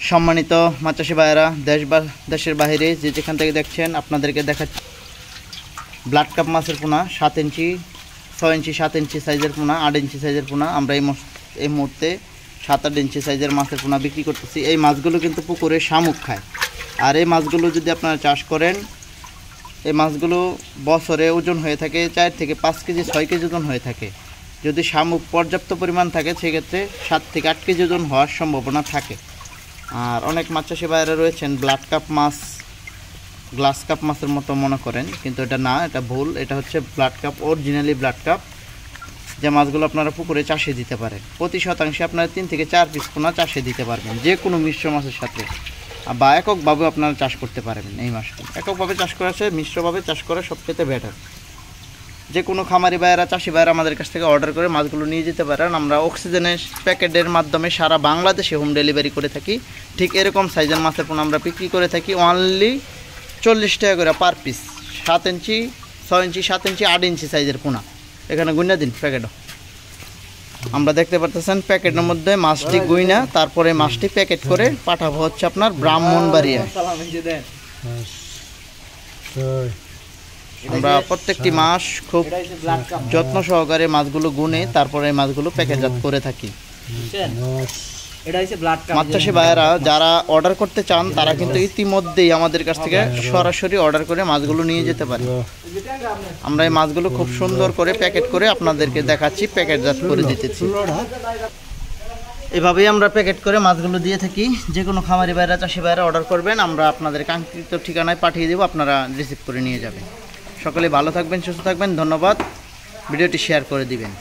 সম্মানিত মাছ চাষি ভাইয়েরা, দেশ বা দেশের বাইরে যে যেখান থেকে দেখছেন, আপনাদেরকে দেখাচ্ছি ব্লাড কাপ মাছের পোনা 7 ইঞ্চি, 6 ইঞ্চি, 7 ইঞ্চি সাইজের পোনা, 8 ইঞ্চি সাইজের পোনা। আমরা এই মুহূর্তে 7-8 ইঞ্চি সাইজের মাছের পোনা বিক্রি করতেছি। এই মাছগুলো কিন্তু পুকুরে শামুক খায়। আর এই মাছগুলো যদি আপনারা চাষ করেন, এই মাছগুলো বছরে ওজন হয়ে থাকে 4 থেকে 5 কেজি, 6 কেজি ওজন হয়ে থাকে। যদি শামুক পর্যাপ্ত পরিমাণ থাকে সেক্ষেত্রে 7 থেকে 8 কেজি ওজন হওয়ার সম্ভাবনা থাকে। আর অনেক মাছ চাষি ভাইয়েরা রয়েছেন ব্লাড কাপ মাছ গ্লাস কাপ মাছের মতো মনে করেন, কিন্তু এটা না, এটা ভুল। এটা হচ্ছে blood carp, originally blood carp, যে মাছগুলো আপনারা পুকুরে চাষে দিতে পারেন। প্রতি শতাংশে আপনারা 3 থেকে 4 পিস পোনা চাষে দিতে পারবেন, যে কোনো মিশ্র মাছের সাথে, বা এককভাবে আপনারা চাষ করতে পারবেন। এই মাছটি এককভাবে চাষ করা আছে, মিশ্রভাবে চাষ করা সবচেয়ে বেটার। যে কোনো খামারি ভাইয়েরা, চাষি ভাইয়েরা আমাদের কাছ থেকে অর্ডার করে মাছগুলো নিয়ে যেতে পারেন। আমরা অক্সিজেনের প্যাকেটের মাধ্যমে সারা বাংলাদেশে হোম ডেলিভারি করে থাকি। ঠিক এরকম সাইজের মাছের পোনা আমরা বিক্রি করে থাকি অনলি 40 টাকা করে পার পিস। 7 ইঞ্চি, 6 ইঞ্চি, 7 ইঞ্চি, 8 ইঞ্চি সাইজের পোনা। এখানে গুইনা দিন প্যাকেটও, আমরা দেখতে পারতেছেন প্যাকেটের মধ্যে মাছটি গুইনা, তারপরে মাছটি প্যাকেট করে পাঠাবো হচ্ছে আপনার ব্রাহ্মণবাড়িয়া। আমরা প্রত্যেকটি মাস খুব যত্ন সহকারে মাছগুলো গুনে তারপরে মাছগুলো প্যাকেটজাত করে থাকি। মাছ চাষি ভাইয়েরা যারা অর্ডার করতে চান তারা কিন্তু ইতিমধ্যেই আমাদের কাছ থেকে সরাসরি অর্ডার করে মাছগুলো নিয়ে যেতে পারে। আমরা এই মাছগুলো খুব সুন্দর করে প্যাকেট করে আপনাদেরকে দেখাচ্ছি, প্যাকেটজাত করে দিতেছি। এভাবেই আমরা প্যাকেট করে মাছগুলো দিয়ে থাকি। যে কোনো খামারি ভাইয়েরা, চাষি ভাইয়েরা অর্ডার করবেন, আমরা আপনাদের কাঙ্ক্ষিত ঠিকানায় পাঠিয়ে দেবো, আপনারা রিসিভ করে নিয়ে যাবেন। সকলে ভালো থাকবেন, সুস্থ থাকবেন। ধন্যবাদ। ভিডিওটি শেয়ার করে দিবেন।